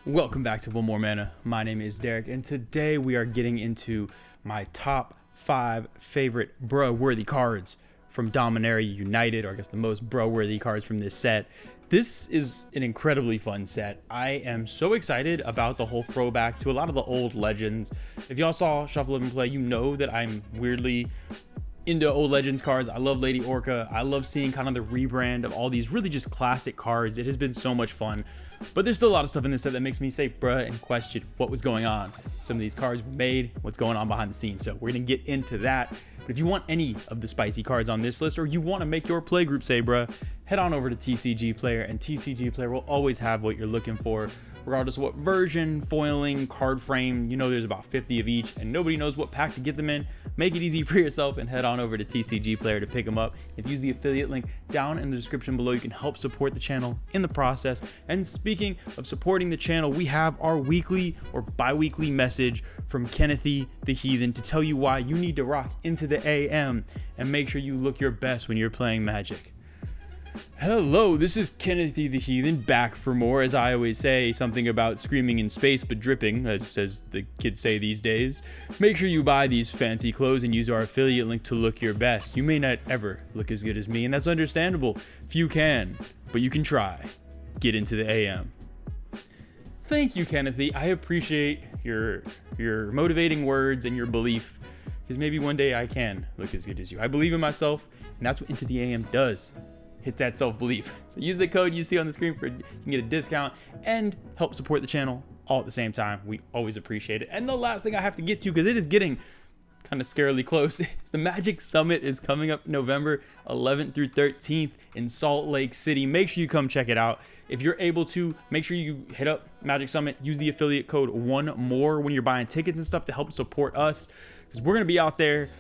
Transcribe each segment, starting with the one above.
Welcome back to One More Mana. My name is Derik, and today we are getting into my top 5 favorite bro-worthy cards from Dominaria United, or I guess the most bro-worthy cards from this set. This is an incredibly fun set. I am so excited about the whole throwback to a lot of the old legends. If y'all saw Shuffle Up and Play, you know that I'm weirdly into old legends cards. I love Lady Orca. I love seeing kind of the rebrand of all these really just classic cards. It has been so much fun. But there's still a lot of stuff in this set that makes me say bruh and question what was going on. Some of these cards were made, what's going on behind the scenes. So we're gonna get into that. But if you want any of the spicy cards on this list, or you want to make your playgroup say bruh, head on over to TCG Player, and TCG Player will always have what you're looking for, regardless of what version, foiling, card frame. You know there's about 50 of each, and nobody knows what pack to get them in. Make it easy for yourself and head on over to TCG Player to pick them up. If you use the affiliate link down in the description below, you can help support the channel in the process. And speaking of supporting the channel, we have our weekly or bi-weekly message from Kennethy the Heathen to tell you why you need to rock into the AM and make sure you look your best when you're playing Magic. Hello, this is Kennethy the Heathen, back for more. As I always say, something about screaming in space but dripping, as the kids say these days. Make sure you buy these fancy clothes and use our affiliate link to look your best. You may not ever look as good as me, and that's understandable. Few can, but you can try. Get into the AM. Thank you, Kennethy. I appreciate your motivating words and your belief, because maybe one day I can look as good as you. I believe in myself, and that's what Into the AM does. Hits that self-belief. So use the code you see on the screen you can get a discount and help support the channel all at the same time. We always appreciate it. And the last thing I have to get to, because it is getting kind of scarily close, is the Magic Summit is coming up November 11th through 13th in Salt Lake City. Make sure you come check it out. If you're able to, make sure you hit up Magic Summit. Use the affiliate code ONEMORE when you're buying tickets and stuff to help support us, because we're going to be out there.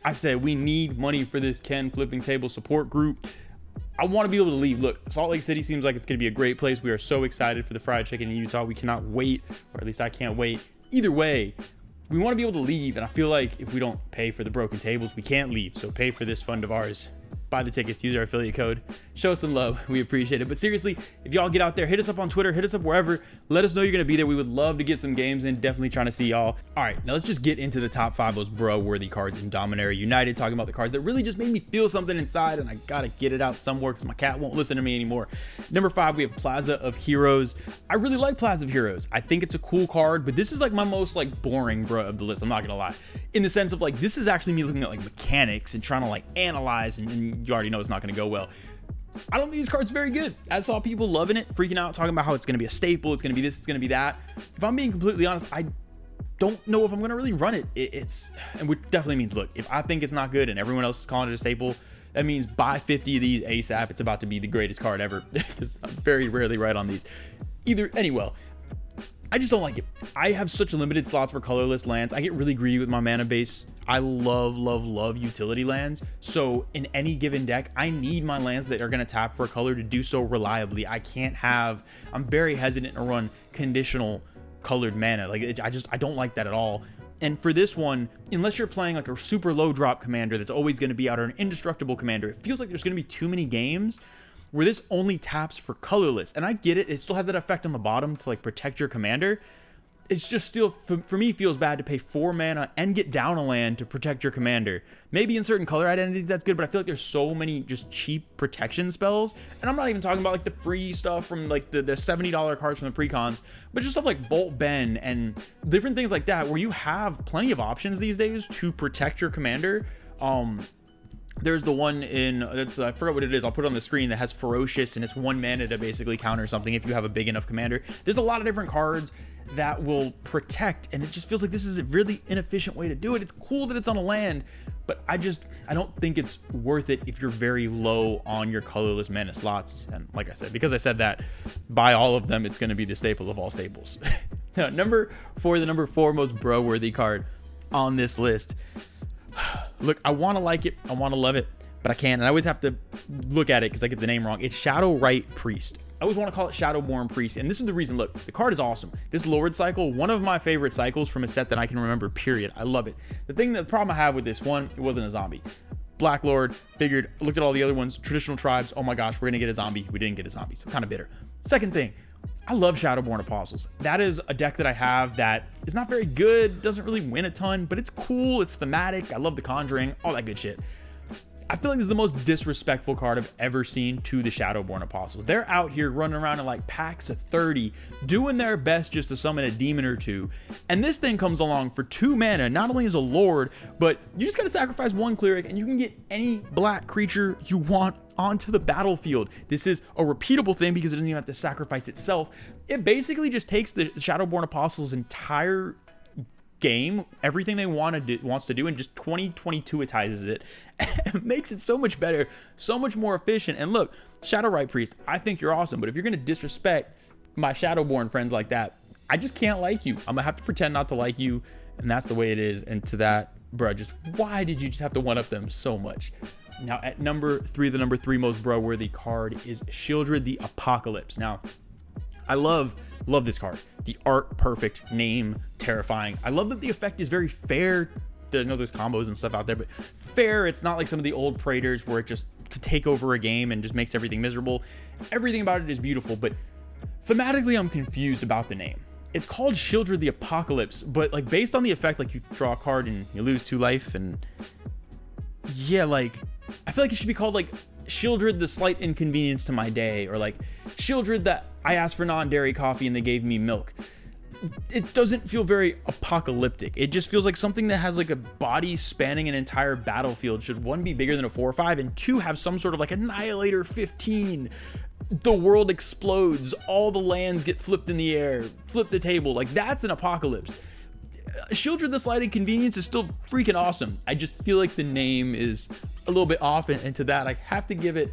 I said we need money for this Ken Flipping Table support group. I want to be able to leave. Look, Salt Lake City seems like it's going to be a great place. We are so excited for the fried chicken in Utah. We cannot wait, or at least I can't wait. Either way, we want to be able to leave, and I feel like if we don't pay for the broken tables, we can't leave. So pay for this fund of ours. Buy the tickets, use our affiliate code, show us some love. We appreciate it. But seriously, if y'all get out there, hit us up on Twitter, hit us up wherever. Let us know you're going to be there. We would love to get some games in. Definitely trying to see y'all. All right, now let's just get into the top 5 most bro-worthy cards in Dominaria United, talking about the cards that really just made me feel something inside, and I got to get it out somewhere because my cat won't listen to me anymore. Number 5, we have Plaza of Heroes. I really like Plaza of Heroes. I think it's a cool card, but this is like my most like boring bro of the list. I'm not going to lie. In the sense of like, this is actually me looking at like mechanics and trying to like analyze, and you already know it's not going to go well. I don't think this card's very good. I saw people loving it, freaking out, talking about how it's going to be a staple, it's going to be this, it's going to be that. If I'm being completely honest, I don't know if I'm going to really run it. And which definitely means, look, if I think it's not good and everyone else is calling it a staple, that means buy 50 of these ASAP. It's about to be the greatest card ever, because I'm very rarely right on these. Anyway, I just don't like it. I have such limited slots for colorless lands. I get really greedy with my mana base. I love utility lands. So in any given deck, I need my lands that are going to tap for a color to do so reliably. I'm very hesitant to run conditional colored mana. Like I don't like that at all. And for this one, unless you're playing like a super low drop commander that's always going to be out, or an indestructible commander, it feels like there's going to be too many games where this only taps for colorless. And I get it. It still has that effect on the bottom to like protect your commander. It's just still, for me, feels bad to pay 4 mana and get down a land to protect your commander. Maybe in certain color identities that's good, but I feel like there's so many just cheap protection spells. And I'm not even talking about like the free stuff from like the $70 cards from the precons, but just stuff like Bolt Ben and different things like that, where you have plenty of options these days to protect your commander. There's the one I forgot what it is. I'll put it on the screen, that has Ferocious, and it's 1 mana to basically counter something if you have a big enough commander. There's a lot of different cards that will protect, and it just feels like this is a really inefficient way to do it. It's cool that it's on a land, but I don't think it's worth it if you're very low on your colorless mana slots. And like I said, because I said that, buy all of them. It's going to be the staple of all staples. Now, number 4, the number 4 most bro-worthy card on this list. Look, I want to like it, I want to love it, but I can't, and I always have to look at it because I get the name wrong. It's Shadowrite Priest. I always want to call it Shadowborn Priest, and this is the reason. Look, the card is awesome. This Lord cycle, one of my favorite cycles from a set that I can remember, period. I love it. The problem I have with this one, it wasn't a zombie. Black Lord, figured, look at all the other ones, traditional tribes, oh my gosh, we're going to get a zombie. We didn't get a zombie, so kind of bitter. Second thing, I love Shadowborn Apostles. That is a deck that I have that is not very good, doesn't really win a ton, but it's cool, it's thematic, I love the Conjuring, all that good shit. I feel like this is the most disrespectful card I've ever seen to the Shadowborn Apostles. They're out here running around in like packs of 30, doing their best just to summon a demon or two. And this thing comes along for 2 mana, not only as a lord, but you just gotta sacrifice 1 cleric and you can get any black creature you want onto the battlefield. This is a repeatable thing because it doesn't even have to sacrifice itself. It basically just takes the Shadowborn Apostles' entire game, everything they wants to do, and just 2022itizes it and makes it so much better, so much more efficient. And look, Shadowrite Priest, I think you're awesome, but if you're gonna disrespect my Shadowborn friends like that, I just can't like you. I'm gonna have to pretend not to like you, and that's the way it is. And to that, bro, just why did you just have to one up them so much? Now at number 3, the number 3 most bro worthy card is Shieldred the Apocalypse. Now I love this card. The art, perfect, name, terrifying. I love that the effect is very fair. I know there's combos and stuff out there, but fair. It's not like some of the old Praetors where it just could take over a game and just makes everything miserable. Everything about it is beautiful, but thematically I'm confused about the name. It's called Shieldred the Apocalypse, but like based on the effect, like you draw a card and you lose 2 life, and yeah, like I feel like it should be called like Shieldred the Slight Inconvenience to My Day, or like Shieldred that I asked for non-dairy coffee and they gave me milk. It doesn't feel very apocalyptic. It just feels like something that has like a body spanning an entire battlefield. Should 1 be bigger than a 4 or 5, and 2 have some sort of like Annihilator 15. The world explodes, all the lands get flipped in the air, flip the table. Like that's an apocalypse. Shieldred the Slight Inconvenience is still freaking awesome. I just feel like the name is a little bit off, and to that I have to give it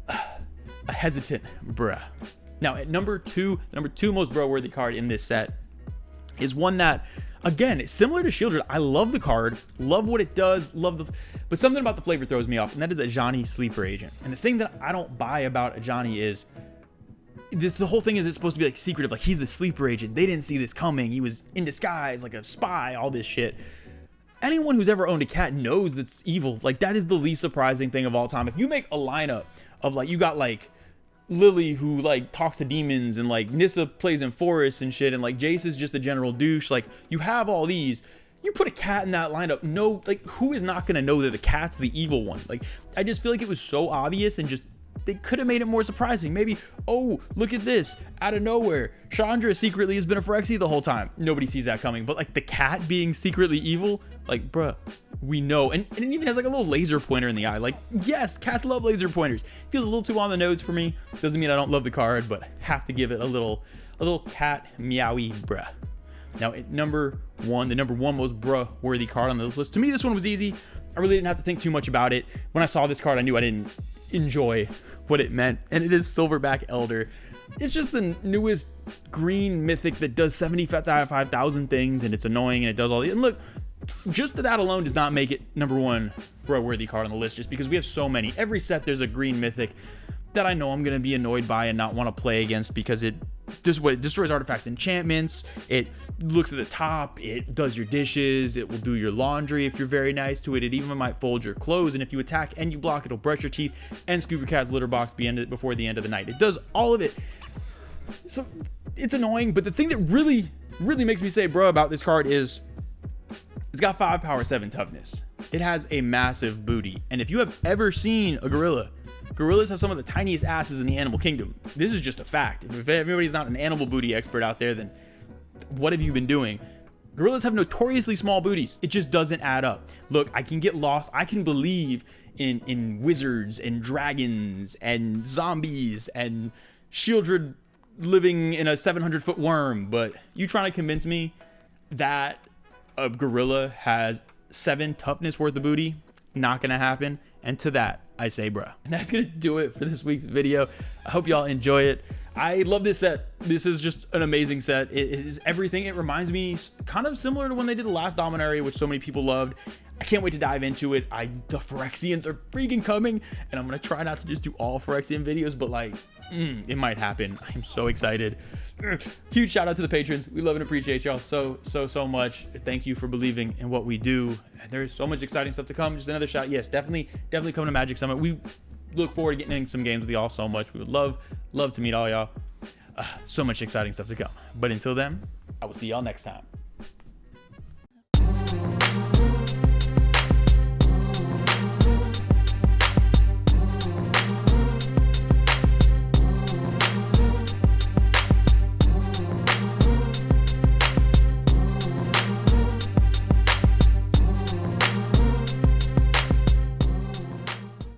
a hesitant bruh. Now at number 2, the number 2 most bro worthy card in this set is one that, again, it's similar to Shieldred. I love the card, love what it does, but something about the flavor throws me off, and that is Ajani Sleeper Agent. And the thing that I don't buy about Ajani is the whole thing is it's supposed to be like secretive, like he's the sleeper agent, they didn't see this coming, he was in disguise like a spy, all this shit. Anyone who's ever owned a cat knows that's evil. Like that is the least surprising thing of all time. If you make a lineup of like, you got like Lily who like talks to demons, and like Nissa plays in forests and shit, and like Jace is just a general douche, like you have all these, you put a cat in that lineup, no, like who is not gonna know that the cat's the evil one? Like I just feel like it was so obvious, and just they could have made it more surprising. Maybe, oh, look at this, out of nowhere, Chandra secretly has been a Phyrexia the whole time. Nobody sees that coming. But like the cat being secretly evil, like bruh, we know. And it even has like a little laser pointer in the eye. Like, yes, cats love laser pointers. Feels a little too on the nose for me. Doesn't mean I don't love the card, but have to give it a little cat meowy bruh. Now at number 1, the number 1 most bruh worthy card on this list. To me, this one was easy. I really didn't have to think too much about it. When I saw this card, I knew I didn't enjoy what it meant, and it is Silverback Elder. It's just the newest green mythic that does 75,000 things, and it's annoying, and it does all the, and look, just that alone does not make it number 1 bro worthy card on the list, just because we have so many. Every set there's a green mythic that I know I'm going to be annoyed by and not want to play against, because it destroys artifacts, enchantments, it looks at the top, it does your dishes, it will do your laundry if you're very nice to it, it even might fold your clothes, and if you attack and you block, it'll brush your teeth and scoop your cat's litter box before the end of the night. It does all of it. So it's annoying, but the thing that really makes me say bro about this card is it's got 5 power, 7 toughness. It has a massive booty, and if you have ever seen a gorilla, gorillas have some of the tiniest asses in the animal kingdom. This is just a fact. If everybody's not an animal booty expert out there, then what have you been doing? Gorillas have notoriously small booties. It just doesn't add up. Look, I can get lost. I can believe in wizards and dragons and zombies and Shieldred living in a 700-foot worm, but you trying to convince me that a gorilla has 7 toughness worth of booty? Not gonna happen. And to that, I say bruh. And that's gonna do it for this week's video. I hope y'all enjoy it. I love this set. This is just an amazing set. It is everything. It reminds me kind of similar to when they did the last Dominaria, which so many people loved. I can't wait to dive into it. The Phyrexians are freaking coming, and I'm gonna try not to just do all Phyrexian videos, but like, it might happen. I'm so excited. Huge shout out to the patrons. We love and appreciate y'all so much. Thank you for believing in what we do. There's so much exciting stuff to come. Just another shout. Yes, definitely come to Magic Summit. We look forward to getting in some games with y'all so much. We would love to meet all y'all. So much exciting stuff to come. But until then, I will see y'all next time.